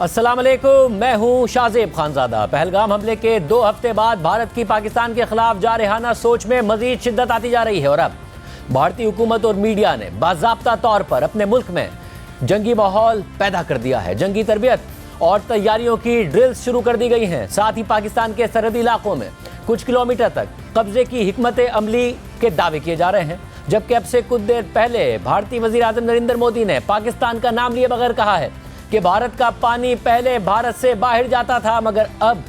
अस्सलाम वालेकुम, मैं हूं शाहजेब खानजादा। पहलगाम हमले के 2 हफ्ते बाद भारत की पाकिस्तान के खिलाफ जारहाना सोच में मजीद शिद्दत आती जा रही है और अब भारतीय हुकूमत और मीडिया ने बाज़ाब्ता तौर पर अपने मुल्क में जंगी माहौल पैदा कर दिया है। जंगी तरबियत और तैयारियों की ड्रिल्स शुरू कर दी गई हैं। साथ ही पाकिस्तान के सरहदी इलाकों में कुछ किलोमीटर तक कब्जे की हिकमत अमली के दावे किए जा रहे हैं। जबकि अब से कुछ देर पहले भारतीय वज़ीर आज़म नरेंद्र मोदी ने पाकिस्तान का नाम लिए बगैर कहा है कि भारत का पानी पहले भारत से बाहर जाता था मगर अब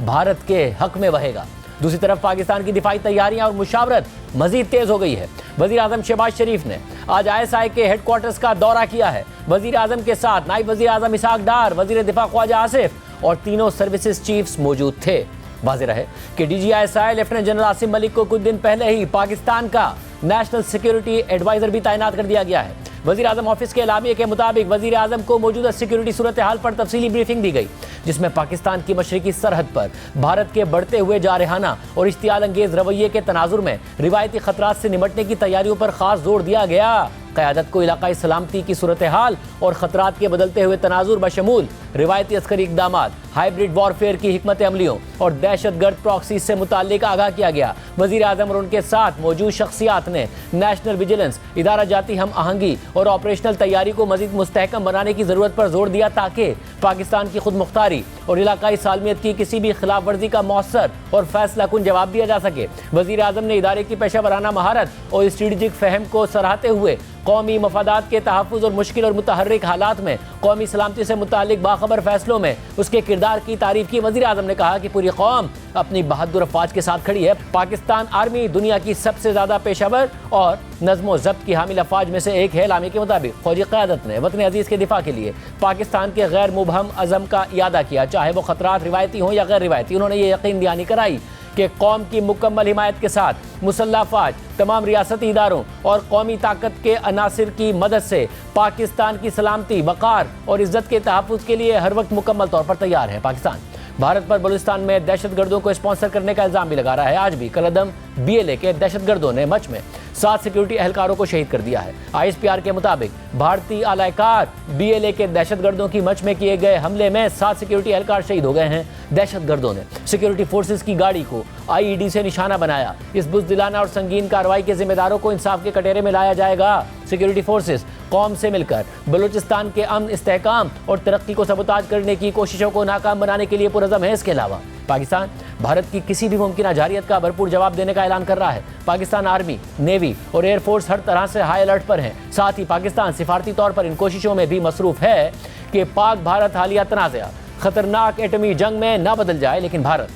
भारत के हक में बहेगा। दूसरी तरफ पाकिस्तान की दिफाई तैयारियां और मुशावरत मजीद तेज हो गई है। वज़ीर आज़म शहबाज शरीफ ने आज ISI के हेडक्वार्टर्स का दौरा किया है। वज़ीर आज़म के साथ नायब वज़ीर आज़म इसहाक डार, वज़ीर दिफा ख्वाजा आसिफ और तीनों सर्विसेज चीफ्स मौजूद थे। वाज़ेह रहे कि DG ISI lieutenant general Asim Malik को कुछ दिन पहले ही पाकिस्तान का नेशनल सिक्योरिटी एडवाइजर भी तैनात कर दिया गया है। वज़ीर आज़म ऑफिस के एलामिया के मुताबिक वज़ीर आज़म को मौजूदा सिक्योरिटी सूरत हाल पर तफसीली ब्रीफिंग दी गई, जिसमें पाकिस्तान की मशरकी सरहद पर भारत के बढ़ते हुए जारहाना और इश्तियाल अंगेज रवैये के तनाजुर में रिवायती खतरात से निमटने की तैयारियों पर खास जोर दिया गया। क़यादत को इलाकाई सलामती की सूरत हाल और ख़तरात के बदलते हुए तनाजुर बशमूल रिवायती अस्करी इक़दामात, हाइब्रिड वॉरफेयर की हिकमत अमलियों और दहशतगर्द प्रॉक्सीज से मुताल्लिक आगाह किया गया। वज़ीर आज़म और उनके साथ मौजूद शख्सियात ने नेशनल विजिलेंस, इदारा जाती हम आहंगी और ऑपरेशनल तैयारी को मज़ीद मुस्तहकम बनाने की ज़रूरत पर जोर दिया ताकि पाकिस्तान की खुद मुख्तारी और इलाकाई सालमियत की किसी भी खिलाफ वर्जी का मौसर और फैसला कुन जवाब दिया जा सके। वज़ीर आज़म ने इदारे की पेशा वराना महारत और स्ट्रेटेजिक फ़हम को सराहते हुए कौमी मफादात के तहफ़्फ़ुज़ और मुश्किल और मुतहर्रिक हालात में कौमी सलामती से मुतालिक बाखबर फैसलों में उसके किरदार की तारीफ की। वज़ीर आज़म ने कहा कि पूरी कौम अपनी बहादुर अफवाज के साथ खड़ी है। पाकिस्तान आर्मी दुनिया की सबसे ज़्यादा पेशावर और नज़्म ज़ब्त की हामिल अफवाज में से एक है। एलामी के मुताबिक फौजी क़यादत ने वतन अजीज़ के दिफा के लिए पाकिस्तान के गैर मुबहम अज़म का इयादा किया, चाहे वो ख़तरात रिवायती हों या गैर रिवायती। उन्होंने ये यकीन दहानी कराई कि कौम की मुकम्मल हिमायत के साथ मुसल्लह फ़ौज तमाम रियासती इदारों और कौमी ताकत के अनासिर की मदद से पाकिस्तान की सलामती, वक़ार और इज़्ज़त के तहफ़्फ़ुज़ के लिए हर वक्त मुकम्मल तौर पर तैयार है। पाकिस्तान भारत पर बलूचिस्तान में दहशतगर्दों को स्पॉन्सर करने का इल्ज़ाम भी लगा रहा है। आज भी कलअदम BLA के दहशतगर्दों ने मच में 7 सिक्योरिटी एहलकारों को शहीद कर दिया है। ISPR के मुताबिक भारतीय आलाकार BLA के दहशतगर्दों की मच में किए गए हमले में 7 सिक्योरिटी एहलकार शहीद हो गए हैं। दहशतगर्दों ने सिक्योरिटी फोर्सेस की गाड़ी को IED से निशाना बनाया। इस बुज़दिलाना और संगीन कार्रवाई के जिम्मेदारों को इंसाफ के कटहरे में लाया जाएगा। सिक्योरिटी फोर्सेस कौम से मिलकर बलूचिस्तान के अमन, इस्तेहकाम और तरक्की को सबूताज करने की कोशिशों को नाकाम बनाने के लिए पुरज़म है। इसके अलावा पाकिस्तान भारत की किसी भी मुमकिन जारियत का भरपूर जवाब देने का ऐलान कर रहा है। पाकिस्तान आर्मी, नेवी और एयरफोर्स हर तरह से हाई अलर्ट पर हैं। साथ ही पाकिस्तान सिफारती तौर पर इन कोशिशों में भी मसरूफ़ है कि पाक भारत हालिया तनाज़ा खतरनाक एटमी जंग में ना बदल जाए, लेकिन भारत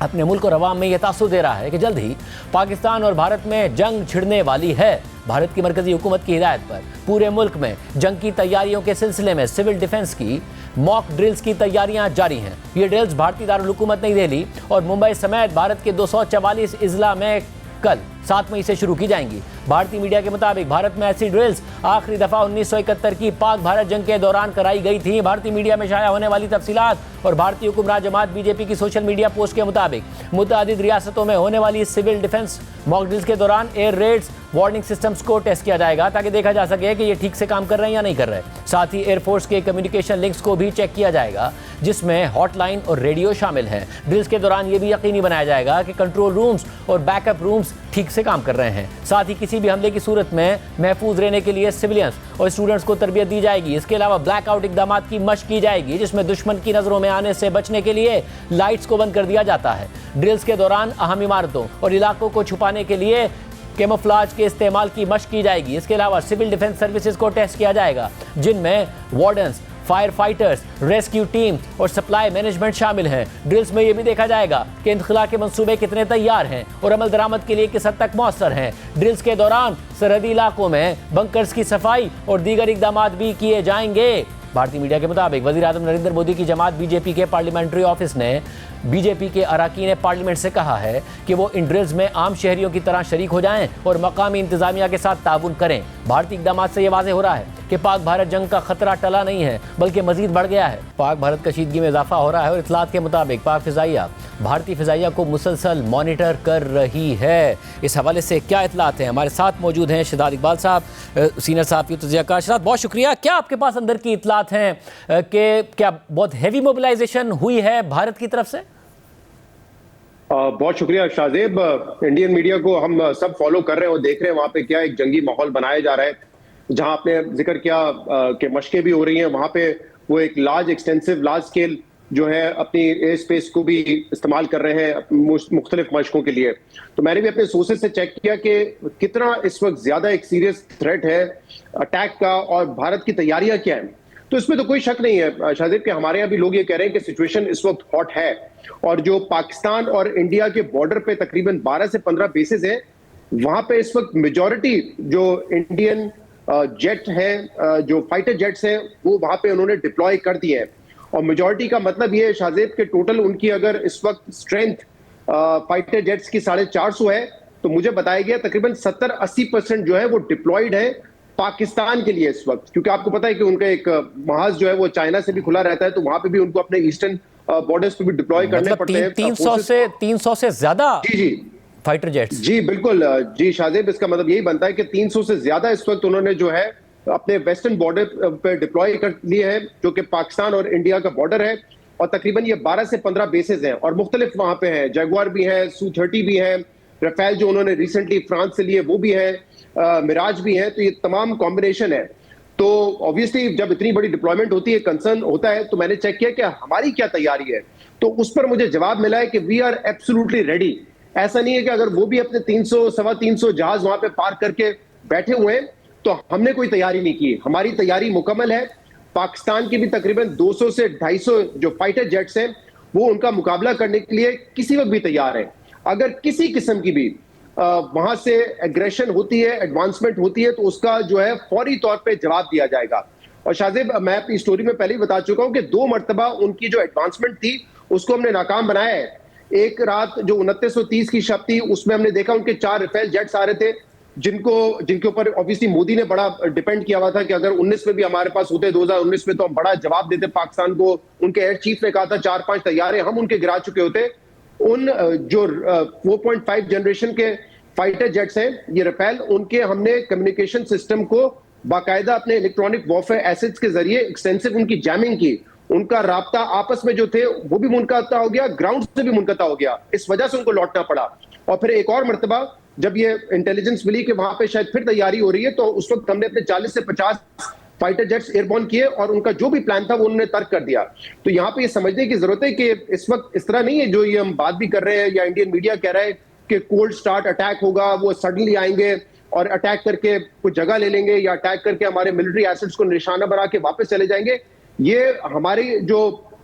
अपने मुल्क और अवाम में यह तासुर दे रहा है कि जल्द ही पाकिस्तान और भारत में जंग छिड़ने वाली है। भारत की मरकजी हुकूमत की हिदायत पर पूरे मुल्क में जंग की तैयारियों के सिलसिले में सिविल डिफेंस की मॉक ड्रिल्स की तैयारियां जारी हैं। ये ड्रिल्स भारतीय दारुल हुकूमत नई दिल्ली और मुंबई समेत भारत के 244 इजला में कल 7 मई से शुरू की जाएंगी। भारतीय मीडिया के मुताबिक भारत में ऐसी ड्रिल्स आखिरी दफ़ा 1971 की पाक भारत जंग के दौरान कराई गई थी। भारतीय मीडिया में शाया होने वाली तफसीलात और भारतीय हुक्मरान जमात BJP की सोशल मीडिया पोस्ट के मुताबिक मुतअद्दिद रियासतों में होने वाली सिविल डिफेंस मॉक ड्रिल्स के दौरान एयर रेड्स, वार्निंग सिस्टम्स को टेस्ट किया जाएगा ताकि देखा जा सके कि ये ठीक से काम कर रहे हैं या नहीं कर रहे। साथ ही एयरफोर्स के कम्युनिकेशन लिंक्स को भी चेक किया जाएगा, जिसमें हॉटलाइन और रेडियो शामिल हैं। ड्रिल्स के दौरान ये भी यकीनी बनाया जाएगा कि कंट्रोल रूम्स और बैकअप रूम्स ठीक से काम कर रहे हैं। साथ ही किसी भी हमले की सूरत में महफूज रहने के लिए सिविलियंस और स्टूडेंट्स को तरबियत दी जाएगी। इसके अलावा ब्लैकआउट इकदाम की मशक की जाएगी, जिसमें दुश्मन की नज़रों में आने से बचने के लिए लाइट्स को बंद कर दिया जाता है। ड्रिल्स के दौरान अहम इमारतों और इलाकों को छुपाने के लिए कैमोफ्लेज के इस्तेमाल की मशक की जाएगी। इसके अलावा सिविल डिफेंस सर्विसेज को टेस्ट किया जाएगा, जिनमें wardens, fire fighters, rescue team और सप्लाई मैनेजमेंट शामिल हैं। ड्रिल्स में यह भी देखा जाएगा कि इंखला के मंसूबे कितने तैयार हैं और अमल दरामद के लिए किस हद तक मौसर हैं। ड्रिल्स के दौरान सरहदी इलाकों में बंकर्स की सफाई और दीगर इकदाम भी किए जाएंगे। भारतीय मीडिया के मुताबिक वज़ीर आज़म नरेंद्र मोदी की जमात BJP के पार्लियामेंट्री ऑफिस ने BJP के अरकान पार्लियामेंट से कहा है कि वो इन ड्रिल्स में आम शहरियों की तरह शरीक हो जाएं और मकामी इंतजामिया के साथ ताउन करें। भारतीय इक़दामात से ये वाज़ेह हो रहा है कि पाक भारत जंग का खतरा टला नहीं है बल्कि मजीद बढ़ गया है। पाक भारत कशीदगी में इजाफा हो रहा है और इत्तलात के मुताबिक पाक फिजाइया भारतीय फिजाइया को मुसलसल मॉनिटर कर रही है। इस हवाले से क्या इत्तलात हैं, हमारे साथ मौजूद हैं शहजाद इकबाल साहब, सीनियर साहब की तजियाकार। शहजाद, बहुत शुक्रिया। क्या आपके पास अंदर की इत्तलात हैं कि क्या बहुत हैवी मोबिलाइजेशन हुई है भारत की तरफ से? बहुत शुक्रिया शाहजेब। इंडियन मीडिया को हम सब फॉलो कर रहे हैं और देख रहे हैं वहां पे क्या एक जंगी माहौल बनाया जा रहा है। जहां आपने जिक्र किया कि मशकें भी हो रही हैं, वहां पे वो एक लार्ज स्केल जो है अपनी एयर स्पेस को भी इस्तेमाल कर रहे हैं मुख्तलिफ मशकों के लिए। तो मैंने भी अपने सोर्सेज से चेक किया कि कितना इस वक्त ज्यादा एक सीरियस थ्रेट है अटैक का और भारत की तैयारियां क्या हैं। तो इसमें तो कोई शक नहीं है शाहजेब कि हमारे यहाँ भी लोग ये कह रहे हैं कि सिचुएशन इस वक्त हॉट है और जो पाकिस्तान और इंडिया के बॉर्डर पे तकरीबन 12 से 15 बेसेस हैं, वहां पे इस वक्त मेजॉरिटी जो इंडियन जेट है, जो फाइटर जेट्स हैं, वो वहां पे उन्होंने डिप्लॉय कर दिए हैं। और मेजॉरिटी का मतलब ये है शाहजेब के टोटल उनकी अगर इस वक्त स्ट्रेंथ फाइटर जेट्स की 450 है, तो मुझे बताया गया तकरीबन 70-80% जो है वो डिप्लॉयड है पाकिस्तान के लिए इस वक्त। क्योंकि आपको पता है कि उनका एक महाज जो है वो चाइना से भी खुला रहता है, तो वहां पे भी उनको अपने ईस्टर्न बॉर्डर्स पे भी डिप्लॉय करने पड़ते हैं। 300 से ज्यादा जी फाइटर जेट्स। जी बिल्कुल जी शाहजेब, इसका मतलब यही बनता है कि 300 से ज्यादा इस वक्त उन्होंने जो है अपने वेस्टर्न बॉर्डर पे डिप्लॉय कर लिए हैं, जो कि पाकिस्तान और इंडिया का बॉर्डर है। और तकरीबन ये 12 से 15 बेसेस हैं और मुख्तलिफ वहां पे हैं, जगुआर भी है, Su-30 भी है, राफेल जो उन्होंने रिसेंटली फ्रांस से लिए वो भी है, मिराज भी है। तो ये तमाम कॉम्बिनेशन है। तो ऑब्वियसली जब इतनी बड़ी डिप्लॉयमेंट होती है, कंसर्न होता है, तो मैंने चेक किया कि हमारी क्या तैयारी है। तो उस पर मुझे जवाब मिला है कि वी आर एब्सोल्युटली रेडी। ऐसा नहीं है कि अगर वो भी अपने 300-325 जहाज वहां पे पार्क करके बैठे हुए हैं तो हमने कोई तैयारी नहीं की। हमारी तैयारी मुकम्मल है। पाकिस्तान की भी तकरीबन 200 से 250 जो फाइटर जेट्स हैं वो उनका मुकाबला करने के लिए किसी वक्त भी तैयार है। अगर किसी किस्म की भी वहां से एग्रेशन होती है, एडवांसमेंट होती है, तो उसका जो है फौरी तौर पे जवाब दिया जाएगा। और शाहजेब, मैं अपनी स्टोरी में पहले ही बता चुका हूं कि 2 मरतबा उनकी जो एडवांसमेंट थी उसको हमने नाकाम बनाया है। एक रात जो 2930 की शब थी उसमें हमने देखा उनके 4 राफेल जेट्स आ रहे थे, जिनके ऊपर ऑब्वियसली मोदी ने बड़ा डिपेंड किया हुआ था कि अगर 19 में भी हमारे पास होते 2019 में तो हम बड़ा जवाब देते पाकिस्तान को। उनके एयर चीफ ने कहा था 4-5 तैयारे हम उनके गिरा चुके होते। उन जो 4.5 जनरेशन के फाइटर जेट्स हैं ये राफेल, उनके हमने कम्युनिकेशन सिस्टम को बाकायदा अपने इलेक्ट्रॉनिक वॉरफेयर एसेट्स के जरिए एक्सटेंसिव उनकी जैमिंग की। उनका राब्ता आपस में जो थे वो भी मुनक़ता हो गया, ग्राउंड से भी मुनक़ता हो गया। इस वजह से उनको लौटना पड़ा। और फिर एक और मरतबा जब ये इंटेलिजेंस मिली कि वहां पे शायद फिर तैयारी हो रही है, तो उस वक्त हमने अपने 40 से 50 फाइटर जेट्स एयरबॉर्न किए और उनका जो भी प्लान था वो उन्होंने तर्क कर दिया। तो यहाँ पे ये समझने की जरूरत है कि इस वक्त इस तरह नहीं है जो ये हम बात भी कर रहे हैं या इंडियन मीडिया कह रहा है कि कोल्ड स्टार्ट अटैक होगा, वो सडनली आएंगे और अटैक करके कुछ जगह ले लेंगे या अटैक करके हमारे मिलिट्री एसेट्स को निशाना बना के वापस चले जाएंगे। ये हमारी जो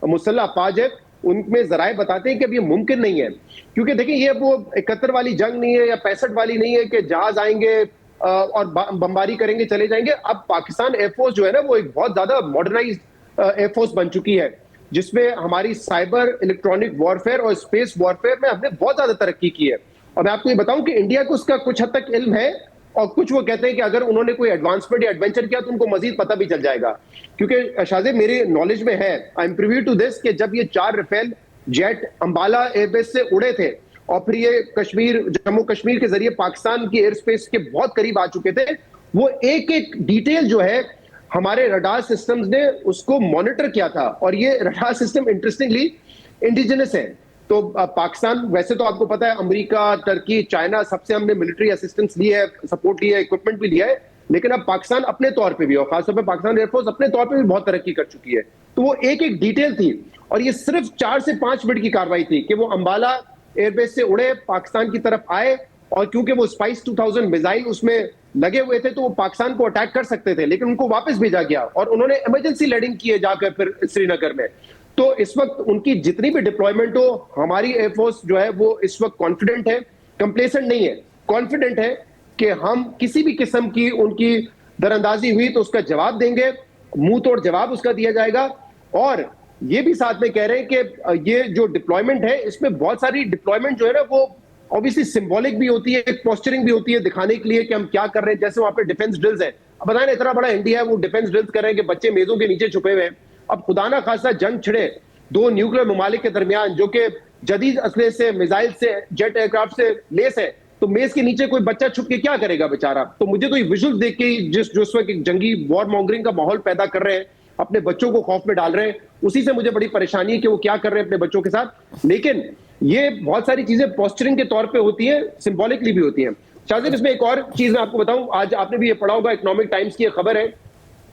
मुसल्लह अफवाज है उनमें जराए बताते हैं कि अब ये मुमकिन नहीं है। क्योंकि देखिए ये वो 71 वाली जंग नहीं है या 65 वाली नहीं है कि जहाज आएंगे और बमबारी करेंगे चले जाएंगे। अब पाकिस्तान एयरफोर्स जो है ना वो एक बहुत ज्यादा मॉडर्नाइज्ड एयरफोर्स बन चुकी है, जिसमें हमारी साइबर, इलेक्ट्रॉनिक वॉरफेयर और स्पेस वॉरफेयर में हमने बहुत ज्यादा तरक्की की है। और मैं आपको ये बताऊं कि इंडिया को उसका कुछ हद तक इल्म है और कुछ वो कहते हैं कि अगर उन्होंने कोई एडवांसमेंट या एडवेंचर किया तो उनको मजीद पता भी चल जाएगा। क्योंकि शाहजेब मेरे नॉलेज में है, I am privy to this, कि जब ये 4 राफेल जेट अंबाला एयरबेस से उड़े थे और फिर ये जम्मू कश्मीर के जरिए पाकिस्तान की एयर स्पेस के बहुत करीब आ चुके थे, वो एक एक डिटेल जो है हमारे रडार सिस्टम्स ने उसको मॉनिटर किया था। और ये रडार सिस्टम इंटरेस्टिंगली इंडिजिनस है। तो पाकिस्तान, वैसे तो आपको पता है अमेरिका, टर्की, चाइना, सबसे हमने मिलिट्री असिस्टेंस ली है, सपोर्ट लिया है, इक्विपमेंट भी लिया है, लेकिन अब पाकिस्तान अपने तौर पे भी और खासतौर पे पाकिस्तान एयरफोर्स अपने तौर पे भी बहुत तरक्की कर चुकी है। तो वो एक एक डिटेल थी और ये सिर्फ 4 से 5 मिनट की कार्रवाई थी कि वो अंबाला एयरबेस से उड़े, पाकिस्तान की तरफ आए और क्योंकि वो स्पाइस 2000 मिसाइल उसमें लगे हुए थे तो वो पाकिस्तान को अटैक कर सकते थे, लेकिन उनको वापस भेजा गया और उन्होंने इमरजेंसी लैंडिंग की है जाकर फिर श्रीनगर में। तो इस वक्त उनकी जितनी भी डिप्लॉयमेंट हो, हमारी एयरफोर्स जो है वो इस वक्त कॉन्फिडेंट है, कंप्लेसेंट नहीं है, कॉन्फिडेंट है कि हम किसी भी किस्म की उनकी दरअंदाजी हुई तो उसका जवाब देंगे, मुंह तोड़ जवाब उसका दिया जाएगा। और ये भी साथ में कह रहे हैं कि ये जो डिप्लॉयमेंट है इसमें बहुत सारी डिप्लॉयमेंट जो है ना वो ऑब्वियसली सिंबॉलिक भी होती है, एक पोस्चरिंग भी होती है दिखाने के लिए कि हम क्या कर रहे हैं। जैसे वहां पे डिफेंस ड्रिल्स है, अब बताए ना, इतना बड़ा इंडिया है, वो डिफेंस ड्रिल्स कर रहे हैं कि बच्चे मेजों के नीचे छुपे हुए हैं। अब खुदा ना खासा जंग छिड़े दो न्यूक्लियर ममालिक के दरमियान जो कि जदीद असले से, मिसाइल से, जेट एयरक्राफ्ट से लेस है, तो मेज के नीचे कोई बच्चा छुप के क्या करेगा बेचारा। तो मुझे तो ये विजुअल देख के जिस वक्त एक जंगी वॉर मॉन्गरिंग का माहौल पैदा कर रहे हैं, अपने बच्चों को खौफ में डाल रहे हैं, उसी से मुझे बड़ी परेशानी है कि वो क्या कर रहे हैं अपने बच्चों के साथ। लेकिन ये बहुत सारी चीजें पोस्चरिंग के तौर पे होती है, सिंबॉलिकली भी होती है। शाहजेब, इसमें एक और चीज मैं आपको बताऊं, आज आपने भी ये पढ़ा होगा, इकोनॉमिक टाइम्स की खबर है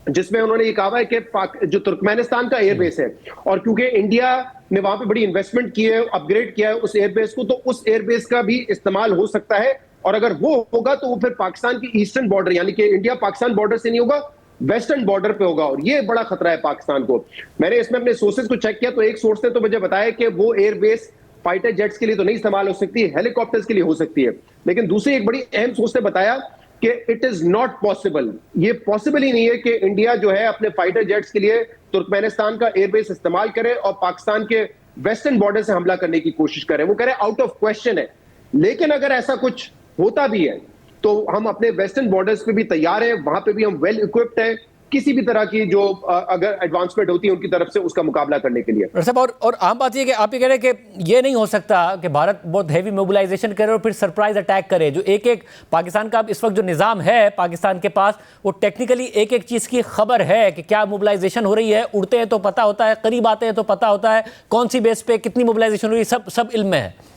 जिसमें उन्होंने ये कहा है कि जो तुर्कमेनिस्तान का एयरबेस है, और क्योंकि इंडिया ने वहां पे बड़ी इन्वेस्टमेंट की है, अपग्रेड किया है उस एयरबेस को, तो उस एयरबेस का भी इस्तेमाल हो सकता है। और अगर वो होगा तो वो फिर पाकिस्तान की ईस्टर्न बॉर्डर, यानी कि इंडिया पाकिस्तान बॉर्डर से नहीं होगा, वेस्टर्न बॉर्डर पे होगा, और ये बड़ा खतरा है पाकिस्तान को। मैंने इसमें अपने सोर्सेज को चेक किया, तो एक सोर्स ने तो मुझे बताया कि वो एयरबेस फाइटर जेट्स के लिए तो नहीं इस्तेमाल हो सकती, हेलीकॉप्टर्स के लिए हो सकती है। लेकिन दूसरी एक बड़ी अहम सोर्स ने बताया कि इट इज नॉट पॉसिबल, ये पॉसिबल ही नहीं है कि इंडिया जो है अपने फाइटर जेट्स के लिए तुर्कमेनिस्तान का एयरबेस इस्तेमाल करे और पाकिस्तान के वेस्टर्न बॉर्डर से हमला करने की कोशिश करें। वो कह रहे हैं आउट ऑफ क्वेश्चन है। लेकिन अगर ऐसा कुछ होता भी है तो हम अपने वेस्टर्न बॉर्डर्स पे भी तैयार हैं, वहां पे भी हम वेल इक्विप्ड हैं, किसी भी तरह की जो अगर एडवांसमेंट होती है उनकी तरफ से उसका मुकाबला करने के लिए। साहब, और आम बात ये कि आप ये कह रहे हैं कि ये नहीं हो सकता कि भारत बहुत हैवी मोबिलाइजेशन करे और फिर सरप्राइज अटैक करे। जो एक पाकिस्तान का इस वक्त जो निज़ाम है पाकिस्तान के पास, वो टेक्निकली एक चीज़ की खबर है कि क्या मोबिलाइजेशन हो रही है, उड़ते हैं तो पता होता है, करीब आते हैं तो पता होता है, कौन सी बेस पे कितनी मोबिलाइजेशन हो रही है, सब इल्म में है।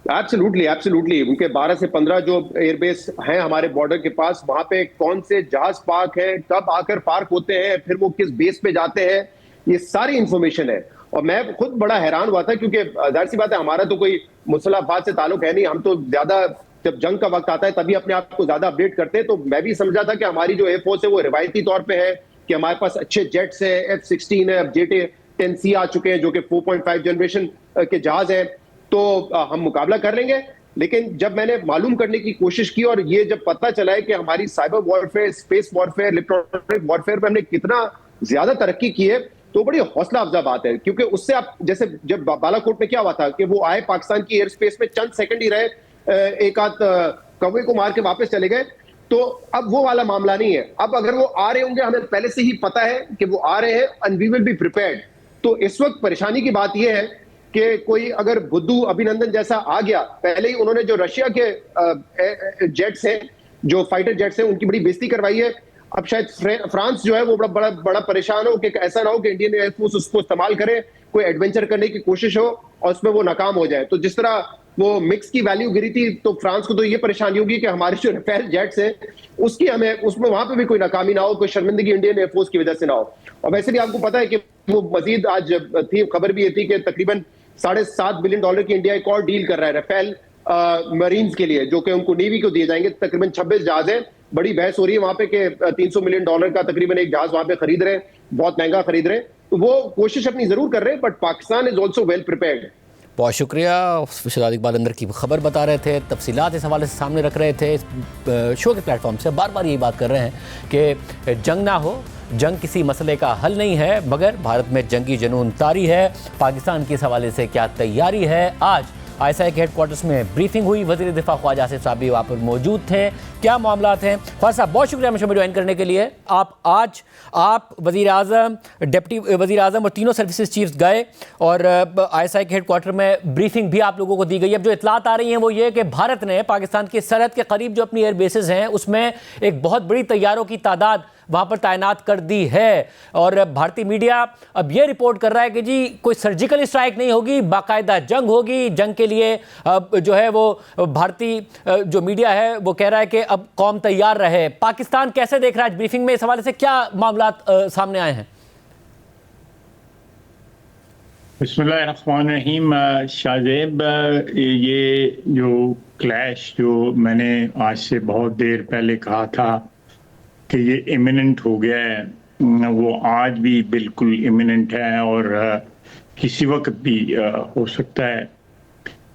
एब्सोल्युटली उनके 12 से 15 जो एयरबेस हैं हमारे बॉर्डर के पास, वहां पे कौन से जहाज पार्क है, कब आकर पार्क होते हैं, फिर वो किस बेस पे जाते हैं, ये सारी इंफॉर्मेशन है। और मैं खुद बड़ा हैरान हुआ था, क्योंकि जाहिर सी बात है हमारा तो कोई मुसल्लाफात से ताल्लुक है नहीं, हम तो ज्यादा जब जंग का वक्त आता है तभी अपने आप को ज्यादा अपडेट करते हैं। तो मैं भी समझा था कि हमारी जो एयरफोर्स है वो रिवायती तौर पर है कि हमारे पास अच्छे जेट्स है, F-16 है, अब JT-10C आ चुके हैं जो कि 4.5 जनरेशन के जहाज हैं, तो हम मुकाबला कर लेंगे। लेकिन जब मैंने मालूम करने की कोशिश की और ये जब पता चला है कि हमारी cyber warfare, space warfare, electronic warfare में हमने कितना ज्यादा तरक्की की है, तो बड़ी हौसला अफजा बात है। क्योंकि उससे आप जैसे जब बालाकोट में क्या हुआ था कि वो आए पाकिस्तान की एयर स्पेस में, चंद सेकंड ही रहे, एक आध कौवे को मार के वापस चले गए। तो अब वो वाला मामला नहीं है। अब अगर वो आ रहे होंगे, हमें पहले से ही पता है कि वो आ रहे हैं and we will be prepared. तो इस वक्त परेशानी की बात यह है कि कोई अगर बुद्धू अभिनंदन जैसा आ गया, पहले ही उन्होंने जो रशिया के जेट्स हैं, जो फाइटर जेट्स हैं, उनकी बड़ी बेइज्जती करवाई है। अब शायद फ्रांस जो है वो बड़ा परेशान हो कि ऐसा ना हो कि इंडियन एयरफोर्स उसको इस्तेमाल करे, कोई एडवेंचर करने की कोशिश हो और उसमें वो नाकाम हो जाए। तो जिस तरह वो मिक्स की वैल्यू गिरी थी, तो फ्रांस को तो ये परेशानी होगी कि हमारे जो रफेल जेट्स हैं उसकी हमें उसमें वहां पे भी कोई नाकामी ना हो, कोई शर्मिंदगी इंडियन एयरफोर्स की वजह से ना हो। और वैसे भी आपको पता है कि वो मजीद आज थी खबर भी ये थी कि तकरीबन $7.5 बिलियन की इंडिया एक और डील कर रहा है रफेल मरीन्स के लिए, जो कि उनको नेवी को दिए जाएंगे। तकरीबन 26 जहाज है। बड़ी बहस हो रही है वहां पे कि $300 मिलियन का तकरीबन एक जहाज वहां पे खरीद रहे हैं, बहुत महंगा खरीद रहे हैं। तो वो कोशिश अपनी जरूर कर रहे हैं, but Pakistan is also well prepared. बहुत शुक्रिया। विशाल इकबाल अंदर की खबर बता रहे थे, तफसीलात इस हवाले से सामने रख रहे थे। इस शो के प्लेटफॉर्म से बार बार यही बात कर रहे हैं कि जंग ना हो, जंग किसी मसले का हल नहीं है, मगर भारत में जंगी जुनून तारी है। पाकिस्तान की इस हवाले से क्या तैयारी है? आज ISI के हेडक्वार्टर्स में ब्रीफिंग हुई, वज़ीर दिफा ख्वाजा आसिफ साहब भी वहाँ पर मौजूद थे। क्या मामला थे? ख्वाजा साहब बहुत शुक्रिया हमें ज्वाइन करने के लिए। आप वज़ीर आज़म, डिप्टी वज़ीर आज़म और तीनों सर्विसेज चीफ्स गए और ISI के हेडक्वार्टर में ब्रीफिंग भी आप लोगों को दी गई। अब जो इतलात आ रही हैं वो ये कि भारत ने पाकिस्तान की सरहद के करीब जो अपनी एयर बेसेस हैं उसमें एक बहुत बड़ी तैयारों की तादाद वहाँ पर तैनात कर दी है। और भारतीय मीडिया अब ये रिपोर्ट कर रहा है कि जी कोई सर्जिकल स्ट्राइक नहीं होगी, बाकायदा जंग होगी। जंग के लिए जो है वो भारतीय जो मीडिया है वो कह रहा है कि अब कौम तैयार रहे। पाकिस्तान कैसे देख रहा है? ब्रीफिंग में इस हवाले से क्या मामला सामने आए हैं? बिस्मिल्लाहिर्रहमानिर्रहीम। शाहजेब, ये जो क्लैश जो मैंने आज से बहुत देर पहले कहा था कि ये इमिनेंट हो गया है, वो आज भी बिल्कुल इमिनेंट है और किसी वक्त भी हो सकता है।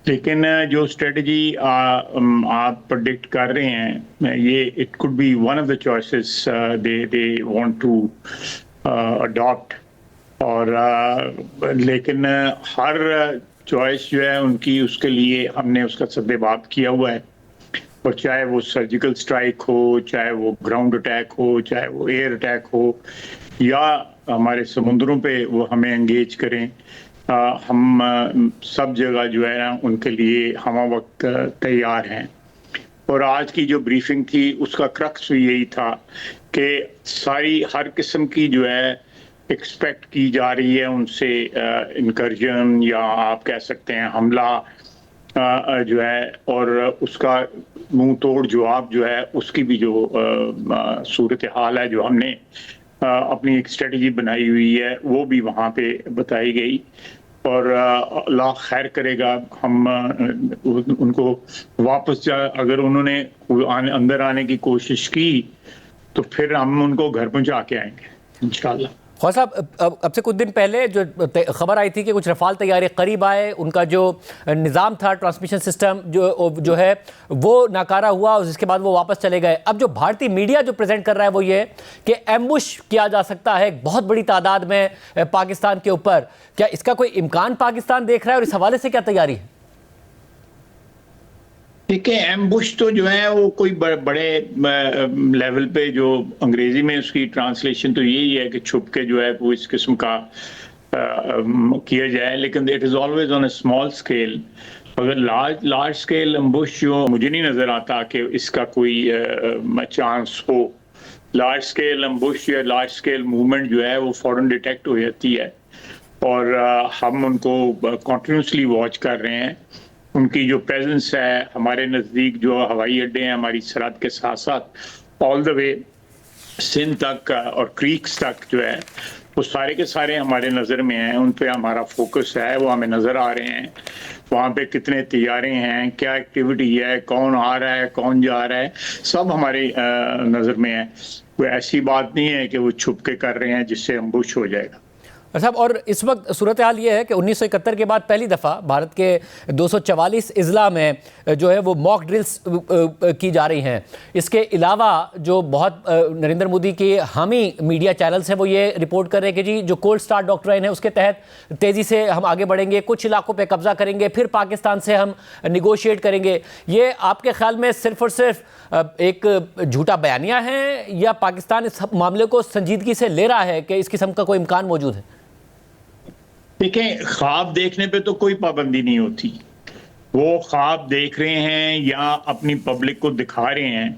लेकिन जो स्ट्रेटजी आप प्रेडिक्ट कर रहे हैं, ये it could be one of the choices they want to adopt. और लेकिन हर चॉइस जो है उनकी, उसके लिए हमने उसका सद्देबाब किया हुआ है। और चाहे वो सर्जिकल स्ट्राइक हो, चाहे वो ग्राउंड अटैक हो, चाहे वो एयर अटैक हो, या हमारे समुद्रों पे वो हमें एंगेज करें, हम सब जगह जो है ना उनके लिए हम वक्त तैयार हैं। और आज की जो ब्रीफिंग थी उसका क्रक्स भी यही था कि हर किस्म की जो है एक्सपेक्ट की जा रही है उनसे इनकर्जन, या आप कह सकते हैं हमला जो है, और उसका मुंह तोड़ जवाब जो है उसकी भी जो सूरत हाल है, जो हमने अपनी एक स्ट्रेटजी बनाई हुई है, वो भी वहाँ पे बताई गई। और अल्लाह खैर करेगा, हम उनको वापस अगर उन्होंने अंदर आने की कोशिश की तो फिर हम उनको घर पहुंचा के आएंगे इंशाल्लाह। ख्वाजा साहब, अब से कुछ दिन पहले जो खबर आई थी कि कुछ रफाल तैयारी करीब आए, उनका जो निज़ाम था ट्रांसमिशन सिस्टम जो है वो नाकारा हुआ और जिसके बाद वो वापस चले गए। अब जो भारतीय मीडिया जो प्रेजेंट कर रहा है वो ये कि एम्बुश किया जा सकता है बहुत बड़ी तादाद में पाकिस्तान के ऊपर। क्या इसका कोई इम्कान पाकिस्तान देख रहा है और इस हवाले से क्या तैयारी है? ठीक है, एम्बुश तो जो है वो कोई बड़े लेवल पे, जो अंग्रेजी में उसकी ट्रांसलेशन तो यही है कि छुप के जो है वो इस किस्म का किया जाए, लेकिन it is always on a small scale. अगर लार्ज स्केल एम्बुश जो मुझे नहीं नज़र आता कि इसका कोई चांस हो। लार्ज स्केल एम्बुश या लार्ज स्केल मूवमेंट जो है वो फौरन डिटेक्ट हो जाती है, और हम उनको कॉन्टिन्यूसली वॉच कर रहे हैं। उनकी जो प्रेजेंस है हमारे नज़दीक, जो हवाई अड्डे हैं हमारी सरहद के साथ साथ ऑल द वे सिंध तक और क्रीक्स तक जो है वो सारे के सारे हमारे नज़र में हैं, उन पे हमारा फोकस है, वो हमें नज़र आ रहे हैं। वहाँ पे कितने तैयारे हैं, क्या एक्टिविटी है, कौन आ रहा है, कौन जा रहा है, सब हमारी नज़र में है। कोई ऐसी बात नहीं है कि वो छुप के कर रहे हैं जिससे अम्बुश हो जाएगा। साहब, और इस वक्त सूरत हाल ये है कि 1971 के बाद पहली दफ़ा भारत के 244 अजला में जो है वो मॉक ड्रिल्स की जा रही हैं। इसके अलावा जो बहुत नरेंद्र मोदी के हामी मीडिया चैनल्स हैं वो ये रिपोर्ट कर रहे हैं कि जी जो कोल्ड स्टार्ट डॉक्ट्राइन है उसके तहत तेज़ी से हम आगे बढ़ेंगे, कुछ इलाकों पे कब्जा करेंगे, फिर पाकिस्तान से हम निगोशिएट करेंगे। ये आपके ख्याल में सिर्फ और सिर्फ एक झूठा बयानिया है या पाकिस्तान इस मामले को संजीदगी से ले रहा है कि इस किस्म का कोई इम्कान मौजूद है? देखें, ख्वाब देखने पे तो कोई पाबंदी नहीं होती। वो ख्वाब देख रहे हैं या अपनी पब्लिक को दिखा रहे हैं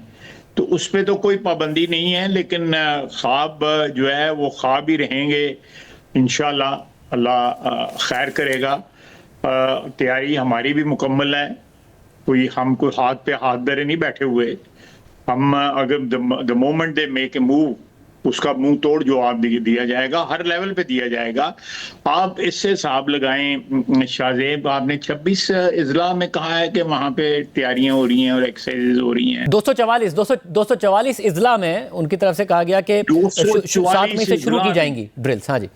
तो उस पे तो कोई पाबंदी नहीं है, लेकिन ख्वाब जो है वो ख्वाब ही रहेंगे। इंशाल्लाह अल्लाह खैर करेगा। तैयारी हमारी भी मुकम्मल है, हम कोई हाथ पे हाथ धरे नहीं बैठे हुए। हम अगर the moment they make a move उसका मुंह तोड़ जवाब दिया जाएगा, हर लेवल पे दिया जाएगा। आप इससे हिसाब लगाएं शाहजेब, आपने 26 अजला में कहा है कि वहां पे तैयारियां हो रही हैं और एक्सरसाइजेज हो रही हैं। 244 अजला में उनकी तरफ से कहा गया कि 7 मई से शुरू की जाएंगी ड्रिल्स। हाँ जी,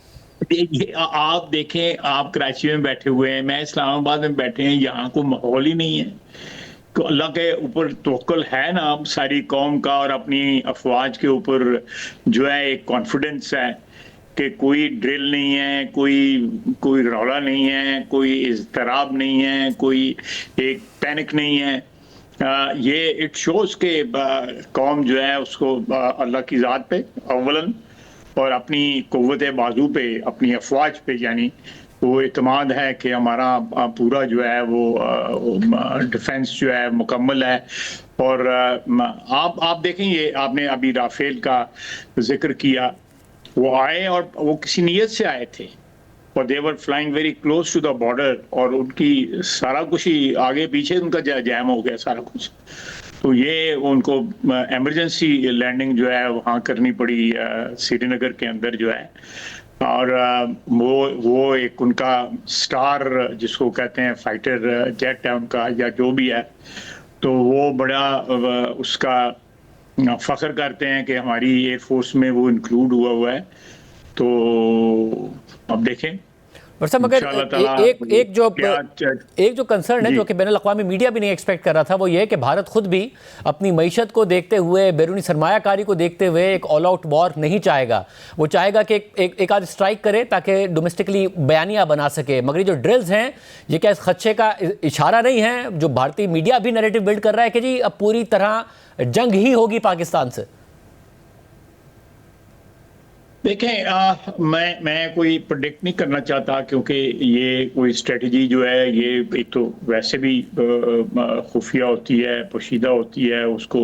आप देखें, आप कराची में बैठे हुए हैं, मैं इस्लामाबाद में बैठे हैं, यहाँ को माहौल ही नहीं है। तो अल्लाह के ऊपर तवक्कुल है ना सारी कौम का, और अपनी अफवाज के ऊपर जो है एक कॉन्फिडेंस है कि कोई ड्रिल नहीं है, कोई रौला नहीं है, कोई इज़्तिराब नहीं है, कोई एक पैनिक नहीं है। ये इट शोज के कौम जो है उसको अल्लाह की ज़ात पे अव्वलन और अपनी कुव्वत बाजू पे, अपनी अफवाज पे, यानी वो इत्मीनान है कि हमारा पूरा जो है वो डिफेंस जो है मुकम्मल है। और आप देखें, ये आपने अभी राफेल का जिक्र किया, वो आए और वो किसी नीयत से आए थे और they were flying very close to the border, और उनकी सारा कुछ ही आगे पीछे उनका जैम हो गया सारा कुछ। तो ये उनको एमरजेंसी लैंडिंग जो है वहाँ करनी पड़ी श्रीनगर के अंदर जो है। और वो एक उनका स्टार जिसको कहते हैं फाइटर जेट है उनका, या जो भी है, तो वो बड़ा उसका फख्र करते हैं कि हमारी एयरफोर्स में वो इंक्लूड हुआ है। तो अब देखें। और सब मगर इंशाअल्लाह ताला एक जो कंसर्न है जो कि बैनुल अक़वामी मीडिया भी नहीं एक्सपेक्ट कर रहा था, वो ये है कि भारत खुद भी अपनी मईशत को देखते हुए, बैरूनी सरमायाकारी को देखते हुए एक ऑल आउट वॉर नहीं चाहेगा। वो चाहेगा कि एक आध स्ट्राइक करे ताकि डोमेस्टिकली बयानिया बना सके। मगर ये जो ड्रिल्स हैं, ये क्या इस खदशे का इशारा नहीं है जो भारतीय मीडिया भी नैरेटिव बिल्ड कर रहा है कि जी अब पूरी तरह जंग ही होगी पाकिस्तान से? देखें, मैं कोई प्रेडिक्ट नहीं करना चाहता, क्योंकि ये कोई स्ट्रेटजी जो है ये एक तो वैसे भी खुफिया होती है, पोशीदा होती है, उसको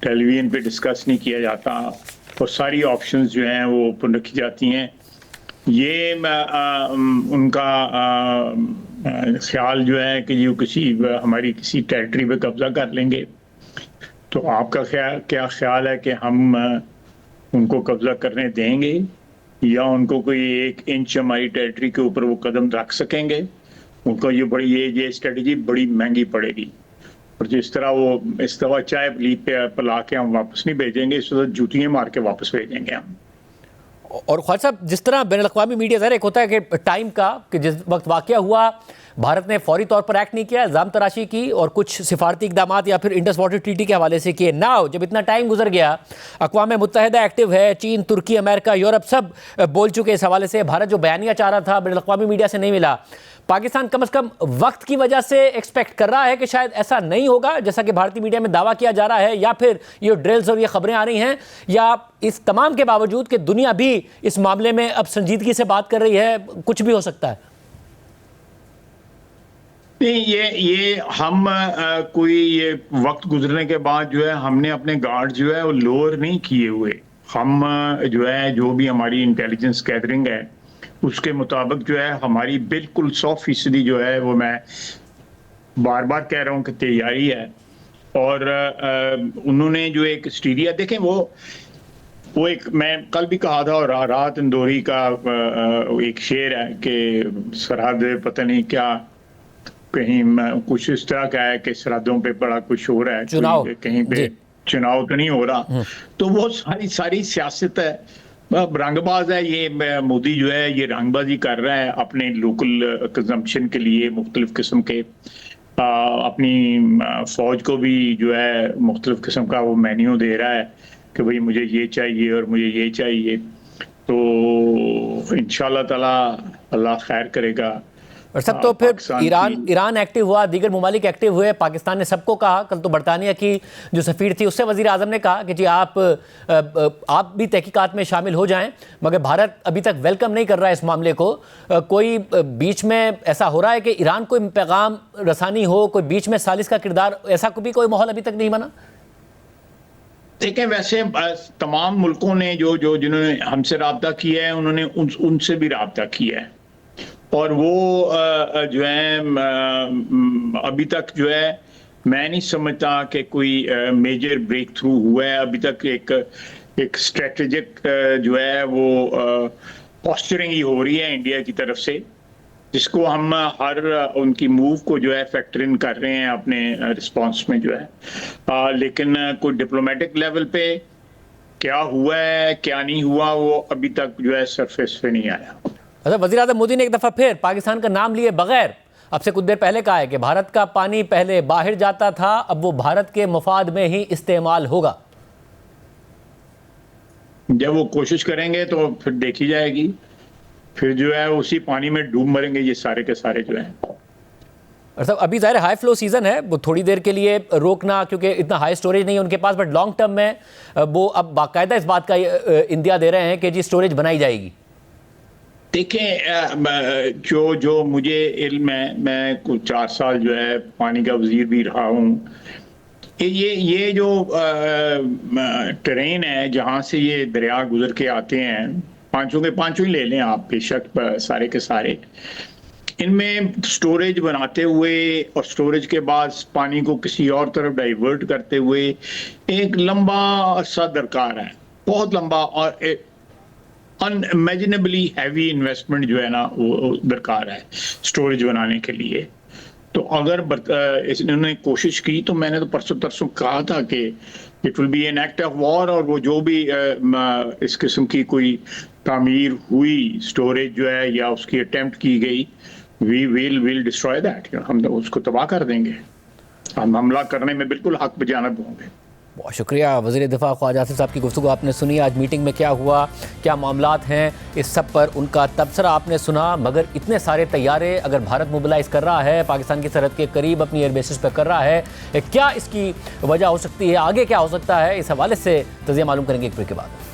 टेलीविजन पे डिस्कस नहीं किया जाता और सारी ऑप्शंस जो हैं वो ओपन रखी जाती हैं। ये उनका ख्याल जो है कि ये हमारी किसी टेरिटरी पे कब्जा कर लेंगे, तो आपका क्या ख्याल है कि हम उनको कब्जा करने देंगे या उनको कोई 1 इंच हमारी टेरिटरी के ऊपर वो कदम रख सकेंगे? उनको ये स्ट्रेटजी बड़ी महंगी पड़ेगी। और जिस तरह वो इस दफा चाय पे पिला के हम वापस नहीं भेजेंगे, इस तरह जूतियां मार के वापस भेजेंगे हम। और ख्वाजा साहब, जिस तरह बैनुल अक़वामी मीडिया ज़रा एक होता है कि टाइम का, कि जिस वक्त वाक़या हुआ भारत ने फौरी तौर पर एक्ट नहीं किया, इल्ज़ाम तराशी की और कुछ सिफारती इक़दाम या फिर इंडस वाटर ट्रीटी के हवाले से किए। नाउ जब इतना टाइम गुजर गया, अक़वाम मुत्तहिदा एक्टिव है, चीन, तुर्की, अमेरिका, यूरोप सब बोल चुके इस हवाले से। भारत जो बयानिया चाह रहा था बैनुल अक़वामी मीडिया से नहीं मिला। पाकिस्तान कम से कम वक्त की वजह से एक्सपेक्ट कर रहा है कि शायद ऐसा नहीं होगा जैसा कि भारतीय मीडिया में दावा किया जा रहा है, या फिर ये ड्रिल्स और ये खबरें आ रही हैं, या इस तमाम के बावजूद कि दुनिया भी इस मामले में अब संजीदगी से बात कर रही है, कुछ भी हो सकता है? नहीं, ये हम कोई ये वक्त गुजरने के बाद जो है हमने अपने गार्ड जो है वो लोअर नहीं किए हुए। हम जो है जो भी हमारी इंटेलिजेंस गैदरिंग है उसके मुताबिक जो है हमारी बिल्कुल 100% जो है वो मैं बार बार कह रहा हूँ कि तैयारी है। और उन्होंने जो एक स्टीरिया देखें, वो एक मैं कल भी कहा था, और राहत इंदौरी का एक शेर है कि सरहद पता नहीं क्या कहीं कुछ इस तरह का है कि सरहदों पे बड़ा कुछ हो रहा है, कहीं पे चुनाव तो नहीं हो रहा। तो वो सारी सियासत है, रंगबाज है। ये मोदी जो है ये रंगबाजी कर रहा है अपने लोकल कंजम्पशन के लिए, मुख्तलिफ किस्म के अपनी फौज को भी जो है मुख्तलिफ किस्म का वो मेन्यू दे रहा है कि भाई मुझे ये चाहिए और मुझे ये चाहिए। तो इंशाअल्लाह ताला अल्लाह खैर करेगा। और सब तो फिर ईरान एक्टिव हुआ, दीगर ममालिक एक्टिव हुए, पाकिस्तान ने सबको कहा। कल तो बरतानिया की जो सफ़ीर थी उससे वज़ीर आज़म ने कहा कि जी आप भी तहकीकात में शामिल हो जाएं, मगर भारत अभी तक वेलकम नहीं कर रहा है इस मामले को। कोई बीच में ऐसा हो रहा है कि ईरान को पैगाम रसानी हो, कोई बीच में सालिस का किरदार, ऐसा कोई माहौल अभी तक नहीं बना? देखें, वैसे तमाम मुल्कों ने जिन्होंने हमसे रब्ता किया है उन्होंने उनसे भी रब्ता किया है, और वो जो है अभी तक जो है मैं नहीं समझता कि कोई मेजर ब्रेक थ्रू हुआ है। अभी तक एक स्ट्रेटेजिक जो है वो पॉस्चरिंग ही हो रही है इंडिया की तरफ से, जिसको हम हर उनकी मूव को जो है फैक्टर इन कर रहे हैं अपने रिस्पांस में जो है। लेकिन कोई डिप्लोमेटिक लेवल पे क्या हुआ है क्या नहीं हुआ वो अभी तक जो है सरफेस पे नहीं आया। अच्छा, वज़ीर आज़म मोदी ने एक दफ़ा फिर पाकिस्तान का नाम लिए बगैर अब से कुछ देर पहले कहा है कि भारत का पानी पहले बाहर जाता था, अब वो भारत के मफाद में ही इस्तेमाल होगा। जब वो कोशिश करेंगे तो फिर देखी जाएगी, फिर जो है उसी पानी में डूब मरेंगे ये सारे के सारे जो है। और सब अभी ज़ाहिर हाई फ्लो सीज़न है, वो थोड़ी देर के लिए रोकना, क्योंकि इतना हाई स्टोरेज नहीं है उनके पास, बट लॉन्ग टर्म में वो अब बाकायदा इस बात का इंदिया दे रहे हैं कि जी स्टोरेज बनाई जाएगी। देखें, जो मुझे इल्म है, मैं कुछ 4 साल जो है पानी का वजीर भी रहा हूँ। ये जो ट्रेन है जहाँ से ये दरिया गुजर के आते हैं, पांचों के पांचों ही ले लें आप बेशक, सारे के सारे, इनमें स्टोरेज बनाते हुए और स्टोरेज के बाद पानी को किसी और तरफ डाइवर्ट करते हुए एक लंबा अरसा दरकार है, बहुत लंबा और अनइमेजिनेबली हैवी इन्वेस्टमेंट जो है ना वो दरकार है स्टोरेज बनाने के लिए। तो अगर इन्होंने कोशिश की तो मैंने तो परसों तरसों कहा था कि it will be an act of war, और वो जो भी इस किस्म की कोई तामीर हुई स्टोरेज जो है या उसकी अटेम्प्ट की गई, वी विल डिस्ट्रॉय दैट, हम उसको तबाह कर देंगे। हम हमला करने में बिल्कुल हक बजानब होंगे। बहुत शुक्रिया वज़ीर दिफा ख्वाजा आसिफ साहब की गुफ्तगू आपने सुनी। आज मीटिंग में क्या हुआ, क्या मामलात हैं, इस सब पर उनका तबसरा आपने सुना। मगर इतने सारे तैयारे अगर भारत मोबिलाइज कर रहा है, पाकिस्तान की सरहद के करीब अपनी एयर बेसिस पर कर रहा है, क्या इसकी वजह हो सकती है, आगे क्या हो सकता है, इस हवाले से तज़िया मालूम करेंगे एक ब्रेक के बाद।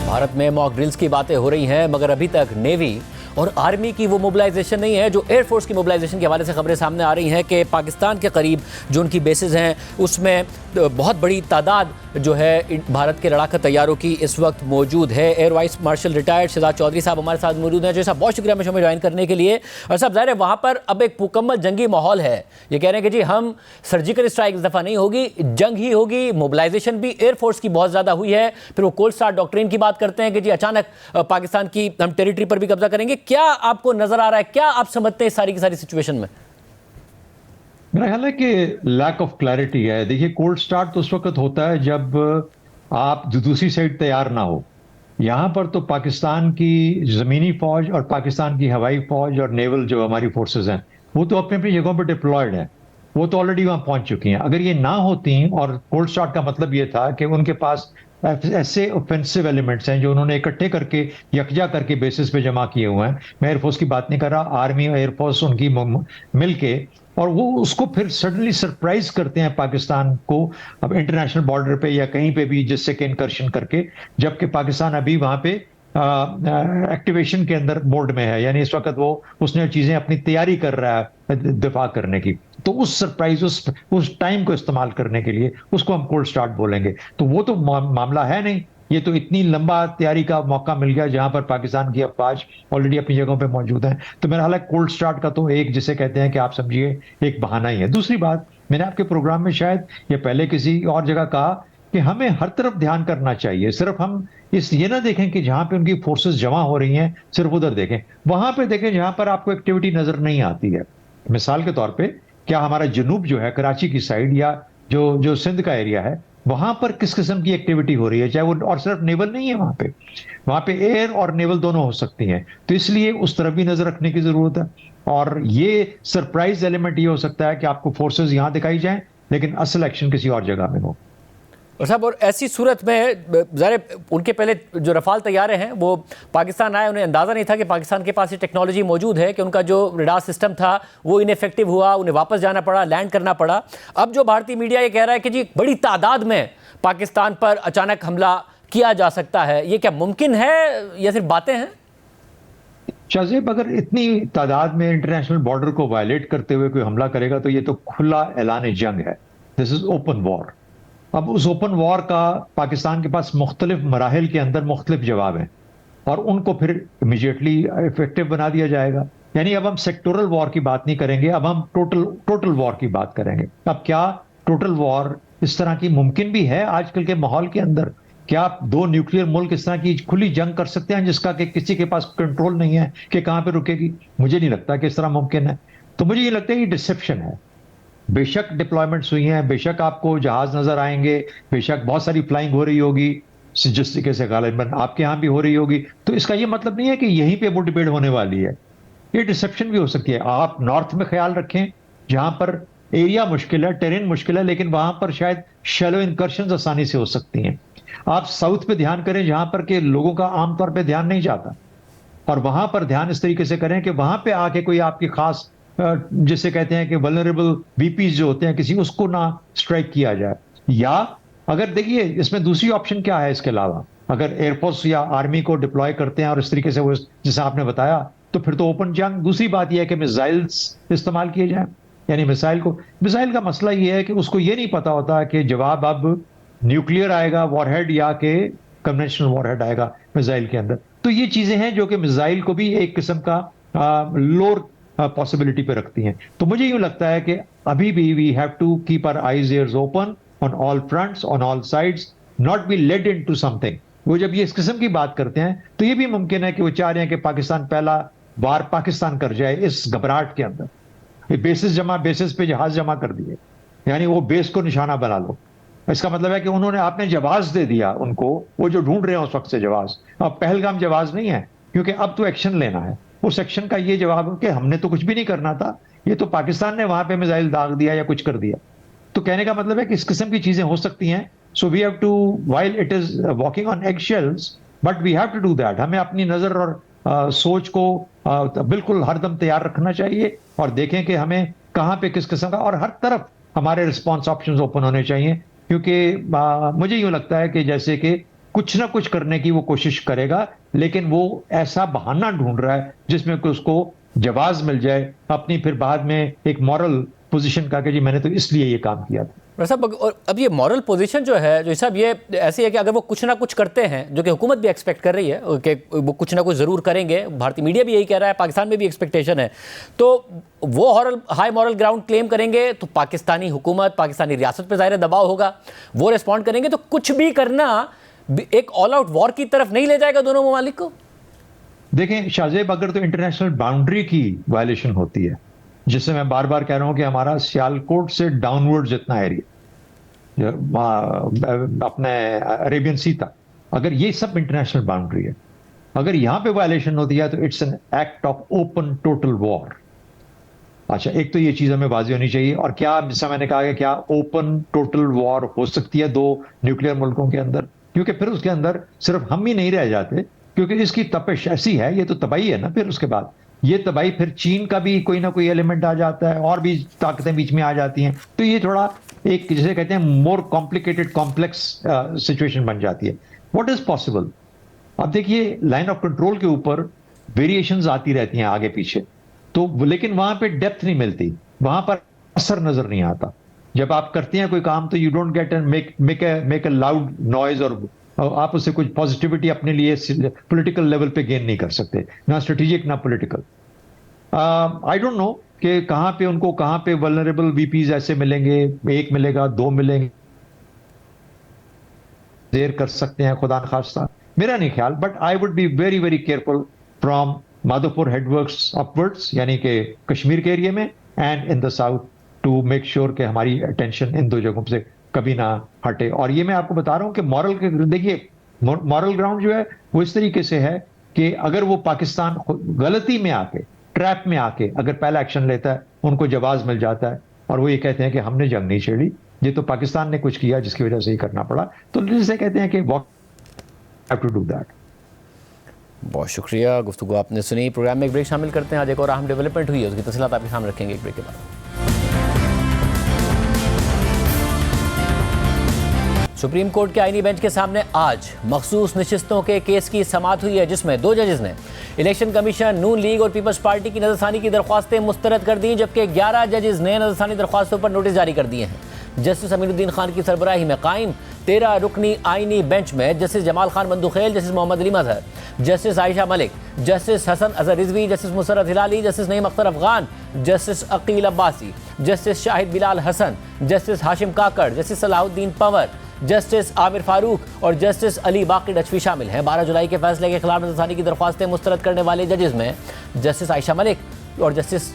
भारत में मॉक ड्रिल्स की बातें हो रही हैं, मगर अभी तक नेवी और आर्मी की वो मोबिलाइजेशन नहीं है जो एयरफोर्स की मोबिलाइजेशन के हवाले से खबरें सामने आ रही हैं कि पाकिस्तान के करीब जो उनकी बेसिस हैं उसमें बहुत बड़ी तादाद जो है भारत के लड़ाका तैयारों की इस वक्त मौजूद है। Air vice marshal retired Shahzad Chaudhry sahab हमारे साथ मौजूद हैं। जो साहब बहुत शुक्रिया हमें ज्वाइन करने के लिए। और साहब ज़ाहिर है वहाँ पर अब एक मुकम्मल जंगी माहौल है, ये कह रहे हैं कि जी हम सर्जिकल स्ट्राइक इस दफ़ा नहीं होगी, जंग ही होगी। मोबिलाइजेशन भी एयरफोर्स की बहुत ज़्यादा हुई है। फिर वो कोल्ड स्टार डॉक्ट्रिन की बात करते हैं कि जी अचानक पाकिस्तान की हम टेरिटरी पर भी कब्जा करेंगे। क्या आपको नजर आ रहा है, क्या आप समझते हैं सारी की सारी सिचुएशन में? मेरा ख्याल है कि लैक ऑफ क्लैरिटी है। देखिए, कोल्ड स्टार्ट तो उस वक्त होता है जब आप दूसरी साइड तैयार ना हो। यहां पर तो पाकिस्तान की जमीनी फौज और पाकिस्तान की हवाई फौज और नेवल जो हमारी फोर्सेस हैं वो तो अपनी अपनी जगहों पर डिप्लॉयड हैं, वो तो ऑलरेडी वहां पहुंच चुकी हैं। अगर ये ना होती, और कोल्ड स्टार्ट का मतलब ये था कि उनके पास ऐसे ऑफेंसिव एलिमेंट्स हैं जो उन्होंने इकट्ठे करके यकजा करके बेसिस पे जमा किए हुए हैं। मैं एयरफोर्स की बात नहीं कर रहा, आर्मी और एयरफोर्स उनकी मिलके, और वो उसको फिर सडनली सरप्राइज करते हैं पाकिस्तान को अब इंटरनेशनल बॉर्डर पे या कहीं पे भी, जिससे कि इनकर्शन करके, जबकि पाकिस्तान अभी वहां पे एक्टिवेशन के अंदर मोड में है, यानी इस वक्त वो उसने चीजें अपनी तैयारी कर रहा है दिफा करने की। तो उस सरप्राइज उस टाइम को इस्तेमाल करने के लिए उसको हम कोल्ड स्टार्ट बोलेंगे। तो वो तो मामला है नहीं, ये तो इतनी लंबा तैयारी का मौका मिल गया जहां पर पाकिस्तान की अफवाज ऑलरेडी अपनी जगहों पे मौजूद है। तो मेरा हालांकि कोल्ड स्टार्ट का तो एक, जिसे कहते हैं कि आप समझिए एक बहाना ही है। दूसरी बात, मैंने आपके प्रोग्राम में शायद या पहले किसी और जगह कहा कि हमें हर तरफ ध्यान करना चाहिए। सिर्फ हम ये ना देखें कि जहां पे उनकी फोर्सेस जमा हो रही हैं सिर्फ उधर देखें, वहां पे देखें जहां पर आपको एक्टिविटी नजर नहीं आती है। मिसाल के तौर पे, क्या हमारा जनूब जो है कराची की साइड या जो सिंध का एरिया है, वहां पर किस किस्म की एक्टिविटी हो रही है, चाहे वो, और सिर्फ नेवल नहीं है, वहां पे एयर और नेवल दोनों हो सकती हैं। तो इसलिए उस तरफ भी नजर रखने की जरूरत है। और ये सरप्राइज एलिमेंट ये हो सकता है कि आपको फोर्सेस यहां दिखाई जाएं लेकिन असल एक्शन किसी और जगह में हो। और साहब, और ऐसी सूरत में ज़ाहिर उनके पहले जो रफाल तैयारे हैं वो पाकिस्तान आए, उन्हें अंदाज़ा नहीं था कि पाकिस्तान के पास ये टेक्नोलॉजी मौजूद है कि उनका जो रडार सिस्टम था वो इनफेक्टिव हुआ, उन्हें वापस जाना पड़ा, लैंड करना पड़ा। अब जो भारतीय मीडिया ये कह रहा है कि जी बड़ी तादाद में पाकिस्तान पर अचानक हमला किया जा सकता है, ये क्या मुमकिन है या सिर्फ बातें हैं? शाहजेब, अगर इतनी तादाद में इंटरनेशनल बॉर्डर को वायलेट करते हुए कोई हमला करेगा तो ये तो खुला ऐलान जंग है। This is open war. अब उस ओपन वॉर का पाकिस्तान के पास मुख्तलिफ मराहिल के अंदर मुख्तलिफ जवाब हैं और उनको फिर इमीडिएटली इफेक्टिव बना दिया जाएगा। यानी अब हम सेक्टोरल वॉर की बात नहीं करेंगे, अब हम टोटल वॉर की बात करेंगे। अब क्या टोटल वॉर इस तरह की मुमकिन भी है आजकल के माहौल के अंदर? क्या दो न्यूक्लियर मुल्क इस तरह की खुली जंग कर सकते हैं जिसका कि किसी के पास कंट्रोल नहीं है कि कहां पे रुकेगी? मुझे नहीं लगता कि इस तरह मुमकिन है। तो मुझे ये लगता है ये डिसेप्शन है। बेशक डिप्लॉयमेंट्स हुई हैं, बेशक आपको जहाज नजर आएंगे, बेशक बहुत सारी फ्लाइंग हो रही होगी, जिस तरीके से गालिबन आपके यहां भी हो रही होगी। तो इसका ये मतलब नहीं है कि यहीं पे वो डिबेट होने वाली है। ये डिसेप्शन भी हो सकती है। आप नॉर्थ में ख्याल रखें जहां पर एरिया मुश्किल है, टेरेन मुश्किल है, लेकिन वहां पर शायद शैलो इनकर्शंस आसानी से हो सकती हैं। आप साउथ पे ध्यान करें जहां पर के लोगों का आमतौर पे ध्यान नहीं जाता, और वहां पर ध्यान इस तरीके से करें कि वहां पे आके कोई आपकी खास, जिसे कहते हैं कि वल्नरेबल वीपीज जो होते हैं किसी, उसको ना स्ट्राइक किया जाए। या अगर देखिए इसमें दूसरी ऑप्शन क्या है इसके अलावा, अगर एयरफोर्स या आर्मी को डिप्लॉय करते हैं और इस तरीके से वो जैसे आपने बताया, तो फिर तो ओपन जंग। दूसरी बात यह है कि मिसाइल्स इस्तेमाल किए जाए। यानी मिसाइल का मसला यह है कि उसको ये नहीं पता होता कि जवाब अब न्यूक्लियर आएगा वॉरहेड या के कन्वेंशनल वॉरहेड आएगा मिसाइल के अंदर। तो ये चीजें हैं जो कि मिसाइल को भी एक किस्म का लोअर पॉसिबिलिटी पे रखती हैं। तो मुझे यूं लगता है कि अभी भी we have to keep our eyes ears open on all fronts, on all sides, not be led into something. वो जब ये इस किस्म की बात करते हैं तो ये भी मुमकिन है कि वो चाह रहे हैं कि पाकिस्तान पहला वार पाकिस्तान कर जाए इस घबराहट के अंदर, ये बेसिस पे जहाज जमा कर दिए, यानी वो बेस को निशाना बना लो। इसका मतलब है कि उन्होंने आपने जवाब दे दिया उनको, वो जो ढूंढ रहे हैं उस वक्त से जवाब, अब पहलगाम जवाब नहीं है, क्योंकि अब तो एक्शन लेना है। उस एक्शन का ये जवाब है कि हमने तो कुछ भी नहीं करना था, ये तो पाकिस्तान ने वहां पे मिसाइल दाग दिया या कुछ कर दिया। तो कहने का मतलब है कि इस किस्म की चीजें हो सकती हैं। So we have to, while it is walking on egg shells, but we have to do that. हमें अपनी नजर और सोच को बिल्कुल हरदम तैयार रखना चाहिए और देखें कि हमें कहां पे किस किस्म का, और हर तरफ हमारे रिस्पॉन्स ऑप्शंस ओपन होने चाहिए, क्योंकि मुझे यूं लगता है कि जैसे कि कुछ ना कुछ करने की वो कोशिश करेगा, लेकिन वो ऐसा बहाना ढूंढ रहा है जिसमें कि उसको जवाब मिल जाए अपनी, फिर बाद में एक मॉरल पोजीशन का कि जी मैंने तो इसलिए ये काम किया था। साहब, और अब ये मॉरल पोजीशन जो है, जो साहब ये ऐसी है कि अगर वो कुछ ना कुछ करते हैं, जो कि हुकूमत भी एक्सपेक्ट कर रही है कि वो कुछ ना कुछ ज़रूर करेंगे, भारतीय मीडिया भी यही कह रहा है, पाकिस्तान में भी एक्सपेक्टेशन है, तो वो हाई मॉरल ग्राउंड क्लेम करेंगे तो पाकिस्तानी हुकूमत, पाकिस्तानी रियासत पर ज़ाहिर दबाव होगा, वो रिस्पॉन्ड करेंगे, तो कुछ भी करना एक ऑल आउट वॉर की तरफ नहीं ले जाएगा दोनों ममालिक को? देखें शाहजेब, अगर तो इंटरनेशनल बाउंड्री की वायलेशन होती है, जिससे मैं बार बार कह रहा हूं कि हमारा सियालकोट से डाउनवर्ड जितना एरिया अपने अरेबियन सी तक, अगर ये सब इंटरनेशनल बाउंड्री है, अगर यहां पे वायलेशन होती है तो it's an act of open total war. अच्छा, एक तो ये चीज हमें वाज़ेह होनी चाहिए। और क्या, जैसा मैंने कहा, कि क्या ओपन टोटल वॉर हो सकती है दो न्यूक्लियर मुल्कों के अंदर? क्योंकि फिर उसके अंदर सिर्फ हम ही नहीं रह जाते, क्योंकि इसकी तपिश ऐसी है, ये तो तबाही है ना। फिर उसके बाद ये तबाही, फिर चीन का भी कोई ना कोई एलिमेंट आ जाता है, और भी ताकतें बीच में आ जाती हैं, तो ये थोड़ा एक, जिसे कहते हैं, मोर कॉम्प्लिकेटेड कॉम्प्लेक्स सिचुएशन बन जाती है। What is possible? अब देखिए, लाइन ऑफ कंट्रोल के ऊपर वेरिएशंस आती रहती हैं आगे पीछे, तो लेकिन वहां पे डेप्थ नहीं मिलती, वहां पर असर नजर नहीं आता। जब आप करते हैं कोई काम तो you don't get and make a loud noise, और आप उससे कुछ पॉजिटिविटी अपने लिए पॉलिटिकल लेवल पे गेन नहीं कर सकते, ना स्ट्रेटेजिक ना पॉलिटिकल। आई डोंट नो कि कहां पे उनको, कहां पे वल्नरेबल वीपीज ऐसे मिलेंगे, एक मिलेगा, दो मिलेंगे, देर कर सकते हैं, खुदा न खास्ता, मेरा नहीं ख्याल। But I would be very very careful from Madhopur headworks upwards, यानी कि कश्मीर के एरिया में, and in the south, to make sure कि हमारी अटेंशन इन दो जगहों से कभी ना हटे। और ये मैं आपको बता रहा हूं कि मॉरल के, देखिए मॉरल ग्राउंड जो है वो इस तरीके से है कि अगर वो पाकिस्तान गलती में आके, ट्रैप में आके अगर पहला एक्शन लेता है, उनको जवाब मिल जाता है, और वो ये कहते हैं कि हमने जंग नहीं छेड़ी, ये तो पाकिस्तान ने कुछ किया जिसकी वजह से ही करना पड़ा, तो जिसे कहते हैं कि हैव टू डू दैट। बहुत शुक्रिया, गुफ्तगू आपने सुनी। प्रोग्राम में एक ब्रेक शामिल करते हैं। आज एक और अहम डेवलपमेंट हुई है, उसकी तफसीलात आपके सामने रखेंगे एक ब्रेक के बाद। सुप्रीम कोर्ट के आईनी बेंच के सामने आज मखसूस नशिस्तों के केस की समाअत हुई है, जिसमें 2 जजेस ने इलेक्शन कमीशन, नून लीग और पीपल्स पार्टी की नजरसानी की दरख्वास्तें मुस्तरद कर दी, जबकि 11 जजेस ने नजरसानी दरख्वास्तों पर नोटिस जारी कर दिए हैं। जस्टिस अमीनुद्दीन खान की सरबराही में कायम 13 रुकनी आईनी बेंच में justice Jamal Khan Mandokhail, justice Muhammad Ali Mazhar, justice Ayesha Malik, justice Hasan Azhar Rizvi, justice Musarrat Hilali, justice Naeem Akhtar Afghan, justice Aqeel Abbasi, justice Shahid Bilal Hassan, justice Hashim Kakar, justice Salahuddin Panhwar, justice Aamer Farooq और जस्टिस अली बाकी डचवी शामिल हैं। 12 जुलाई के फैसले के खिलाफ नजरसानी की दरख्वास्तें मुस्तरद करने वाले जजेस में जस्टिस आयशा मलिक और जस्टिस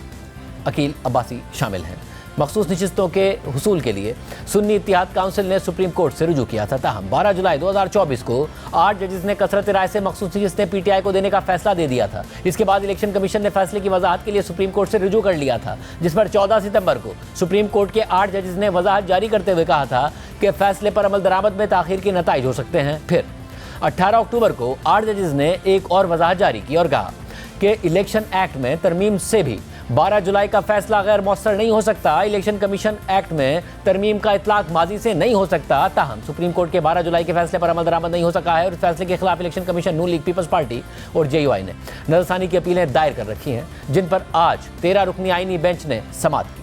अकील अब्बासी शामिल हैं। मखसूस नशिस्तों के हुसूल के लिए सुन्नी इत्तेहाद काउंसिल ने सुप्रीम कोर्ट से रुजू किया था, ताहम 12 जुलाई 2024 को 8 जजेस ने कसरत राय से मखसूस नशिस्तें पीटीआई को देने का फैसला दे दिया था। इसके बाद इलेक्शन कमीशन ने फैसले की वजाहत के लिए सुप्रीम कोर्ट से रुजू कर लिया था, जिस पर 14 सितंबर को सुप्रीम कोर्ट के 8 जजेस ने वजाहत जारी करते हुए कहा था कि फैसले पर अमल दरामद में ताखीर के नताइज हो सकते हैं। फिर 18 अक्टूबर को 8 जजेस ने एक और वजाहत जारी की और कहा कि इलेक्शन एक्ट में तरमीम से भी 12 जुलाई का फैसला गैर मौसर नहीं हो सकता। इलेक्शन कमीशन एक्ट में तरमीम का इतलाक माजी से नहीं हो सकता। ताहम सुप्रीम कोर्ट के 12 जुलाई के फैसले पर अमल दरामद नहीं हो सका है और इस फैसले के खिलाफ इलेक्शन कमीशन, नून लीग, पीपल्स पार्टी और जेयूआई ने नजरसानी की अपीलें दायर कर रखी हैं, जिन पर आज 13 रुकनी आईनी बेंच ने समाअत की।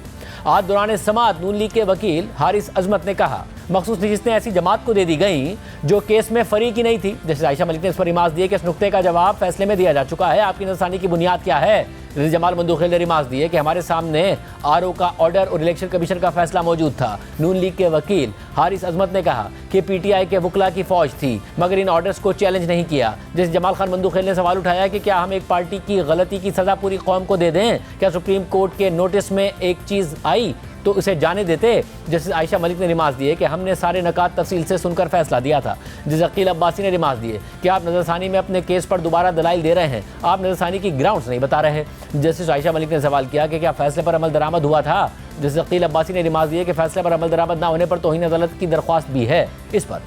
आज दौरान समाअत नून लीग के वकील हारिस अजमत ने कहा, मखसूस नशिस्तें ऐसी जमात को दे दी गई जो केस में फरीक ही नहीं थी। जैसे आयशा मलिक ने इस पर रिमार्क दिए कि इस नुक्ते का जवाब फैसले में दिया जा चुका है। आपकी नजरसानी की बुनियाद क्या है? जस्टिस जमाल मंदूखेल ने रिमार्क्स दिए कि हमारे सामने आरओ का ऑर्डर और इलेक्शन कमीशन का फैसला मौजूद था। नून लीग के वकील हारिस अजमत ने कहा कि पीटीआई के वकला की फौज थी मगर इन ऑर्डर्स को चैलेंज नहीं किया। जस्टिस जमाल खान मंदूखेल ने सवाल उठाया कि क्या हम एक पार्टी की गलती की सजा पूरी कौम को दे दें? क्या सुप्रीम कोर्ट के नोटिस में एक चीज आई तो उसे जाने देते? जस्टिस आयशा मलिक ने रिमार्क्स दिए कि हमने सारे नकात तफसील से सुनकर फैसला दिया था। जस्टिस अकील अब्बासी ने रिमार्क्स दिए कि आप नजरसानी में अपने केस पर दोबारा दलाइल दे रहे हैं, आप नजरसानी की ग्राउंड्स नहीं बता रहे। जस्टिस आयशा मलिक ने सवाल किया कि क्या फैसले पर अमल दरामद हुआ था? जस्टिस अकील अब्बासी ने रिमार्क्स दिए कि फैसले पर अमल दरामद न होने पर तौहीन अदालत की दरख्वास्त भी है। इस पर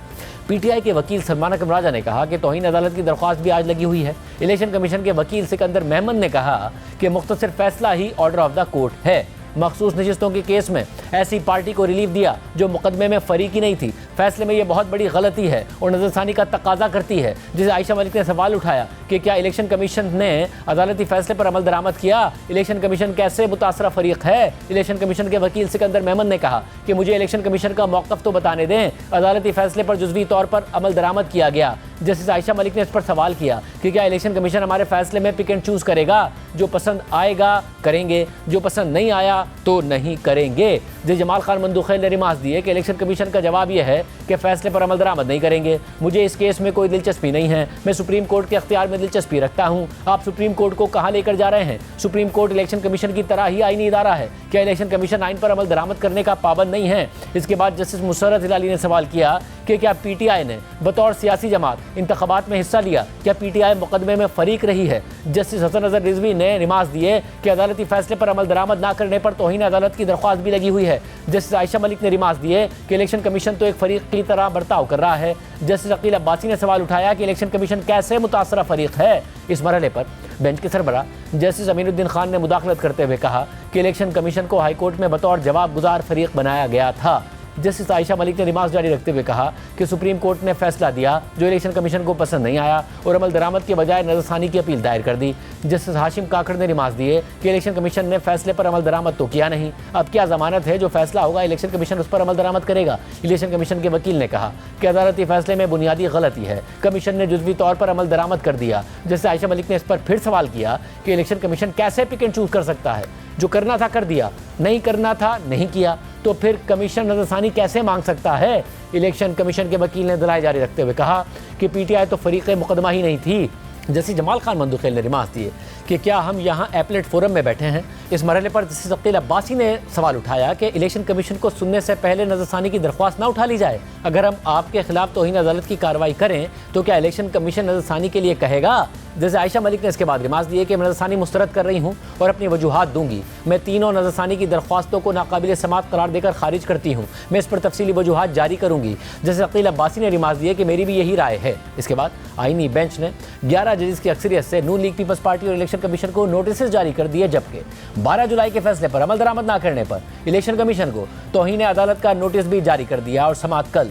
पीटीआई के वकील सलमान अकरम राजा ने कहा कि तौहीन अदालत की दरख्वास्त भी आज लगी हुई है। इलेक्शन कमीशन के वकील सिकंदर मेहमद ने कहा कि मुख्तसर फैसला ही ऑर्डर ऑफ द कोर्ट है। मखसूस नशिस्तों के केस में ऐसी पार्टी को रिलीफ दिया जो मुकदमे में फरीकी नहीं थी। फैसले में यह बहुत बड़ी गलती है और नजरसानी का तकाजा करती है। जिसे आयशा मलिक ने सवाल उठाया कि क्या इलेक्शन कमीशन ने अदालती फैसले पर अमल दरामद किया? इलेक्शन कमीशन कैसे मुतासरा फरीक है? इलेक्शन कमीशन के वकील सिकंदर मेहमद ने कहा कि मुझे इलेक्शन कमीशन का मौक़िफ़ तो बताने दें, अदालती फैसले पर जुज़वी तौर पर अमल दरामद किया गया। जस्टिस आयशा मलिक ने इस पर सवाल किया कि क्या इलेक्शन कमीशन हमारे फैसले में पिक एंड चूज़ करेगा? जो पसंद आएगा करेंगे, जो पसंद नहीं आया तो नहीं करेंगे। जस्टिस जमाल खान मंदूखेल ने रिमार्क्स दिए कि इलेक्शन कमीशन का जवाब यह है कि फैसले पर अमल दरामद नहीं करेंगे। मुझे इस केस में कोई दिलचस्पी नहीं है, मैं सुप्रीम कोर्ट के अख्तियार में दिलचस्पी रखता हूँ। आप सुप्रीम कोर्ट को कहाँ लेकर जा रहे हैं? सुप्रीम कोर्ट इलेक्शन कमीशन की तरह ही आईनी इदारा है। क्या इलेक्शन कमीशन आइन पर अमल दरामद करने का पाबंद नहीं है? इसके बाद जस्टिस मुसर्रत हिलाली ने सवाल किया कि क्या पीटीआई ने बतौर सियासी जमात इंतखाबात में हिस्सा लिया? क्या पीटीआई मुकदमे में फरीक रही है? जस्टिस हसन अजहर रिजवी ने रिमार्क्स दिए कि अदालती फैसले पर अमल दरामद न करने पर तौहीन अदालत की दरख्वास्त भी लगी हुई है। जस्टिस आयशा मलिक ने रिमार्क्स दिए कि इलेक्शन कमीशन तो एक फरीक की तरह बर्ताव कर रहा है। जस्टिस अकील अब्बासी ने सवाल उठाया कि इलेक्शन कमीशन कैसे मुतासरा फरीक है? इस मरहले पर बेंच के सरबरा जस्टिस अमीनुद्दीन खान ने मुदाखलत करते हुए कहा कि इलेक्शन कमीशन को हाईकोर्ट में बतौर जवाब गुजार फरीक बनाया गया था। जस्टिस आयशा मलिक ने रिमार्क्स जारी रखते हुए कहा कि सुप्रीम कोर्ट ने फैसला दिया जो इलेक्शन कमीशन को पसंद नहीं आया और अमल दरामद के बजाय नजरसानी की अपील दायर कर दी। जस्टिस हाशिम काकड़ ने रिमार्क्स दिए कि इलेक्शन कमीशन ने फैसले पर अमल दरामद तो किया नहीं, अब क्या जमानत है जो फैसला होगा इलेक्शन कमीशन उस पर अमल दरामद करेगा। इलेक्शन कमीशन के वकील ने कहा कि अदालती फैसले में बुनियादी गलती है, कमीशन ने जुज़वी तौर पर अमल दरामद कर दिया। जस्टिस आयशा मलिक ने इस पर फिर सवाल किया कि इलेक्शन कमीशन कैसे पिक एंड चूज कर सकता है? जो करना था कर दिया, नहीं करना था नहीं किया, तो फिर कमीशन नजरसानी कैसे मांग सकता है? इलेक्शन कमीशन के वकील ने दलाइल जारी रखते हुए कहा कि पीटीआई तो फरीक मुकदमा ही नहीं थी। जस्टिस जमाल खान मंदूखेल ने रिमार्क्स दिए कि क्या हम यहाँ एपलेट फोरम में बैठे हैं? इस मरहले पर जस्टिस अकील अब्बासी ने सवाल उठाया कि इलेक्शन कमीशन को सुनने से पहले नजरसानी की दरख्वास्त ना उठा ली जाए। अगर हम आपके खिलाफ तौहीन अदालत की कार्रवाई करें तो क्या इलेक्शन कमीशन नजरसानी के लिए कहेगा? जैसे आयशा मलिक ने इसके बाद रिमार्क्स दिए कि मैं नजरसानी मुस्तरद कर रही हूँ और अपनी वजूहात दूंगी। मैं तीनों नजरसानी की दरख्वास्तों को नाकाबिल समात करार देकर खारिज करती हूँ। मैं इस पर तफसीली वजूहात जारी करूंगी। जैसे अकील अब्बासी ने रिमार्क्स दिए कि मेरी भी यही राय है। इसके बाद आईनी बेंच ने 11 जजेस की अक्सरियत से नून लीग पीपल्स पार्टी और इलेक्शन कमीशन को नोटिस जारी कर दिए, जबकि 12 जुलाई के फैसले पर अमल दरामद न करने पर इलेक्शन कमीशन को तौहीन अदालत का नोटिस भी जारी कर दिया और समात कल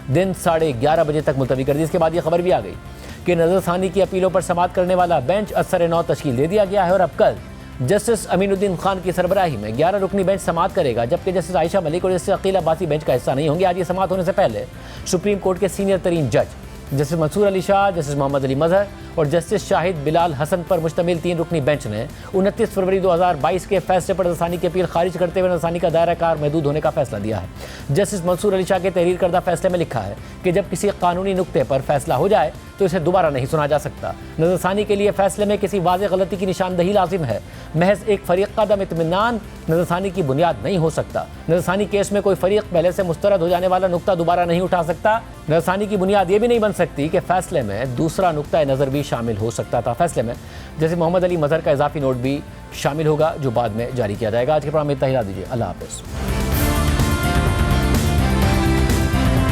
दिन 11:30 बजे तक मुलतवी कर दी। इसके बाद यह खबर भी आ गई कि नजरसानी की अपीलों पर समात करने वाला बेंच असर 9 तश्कील दे दिया गया है और अब कल जस्टिस अमीनुद्दीन खान की सरबराही में 11 रुकनी बेंच समात करेगा, जबकि जस्टिस आयशा मलिक और जस्टिस अकील अब्बासी बेंच का हिस्सा नहीं होंगे। आज ये समात होने से पहले सुप्रीम कोर्ट के सीनियर तरीन जज जस्टिस मंसूर अली शाह, जस्टिस मोहम्मद अली मजहर और जस्टिस शाहिद बिलाल हसन पर मुश्तमिल 3 रुकनी बेंच ने 29 फरवरी 2022 के फैसले पर नजरसानी की अपील खारिज करते हुए नजरसानी का दायरा कार महदूद होने का फैसला दिया है। जस्टिस मंसूर अली शाह के तहरीर करदा फैसले में लिखा है कि जब किसी कानूनी नुक्ते पर फैसला हो जाए तो इसे दोबारा नहीं सुना जा सकता। नजरसानी के लिए फैसले में किसी वाज़ेह गलती की निशानदही लाजिम है। महज एक फरीक कदम इत्मीनान नजरसानी की बुनियाद नहीं हो सकता। नजरसानी केस में कोई फरीक पहले से मुस्तरद हो जाने वाला नुक्ता दोबारा नहीं उठा सकता। नजरसानी की बुनियाद ये भी नहीं बन सकती कि फैसले में दूसरा नुक्ता नज़र भी शामिल हो सकता था। फैसले में जैसे मोहम्मद अली मजहर का इजाफी नोट भी शामिल होगा जो बाद में जारी किया जाएगा। आज के प्रोग्राम में इतना ही दीजिए। अल्लाह हाफ़िज़।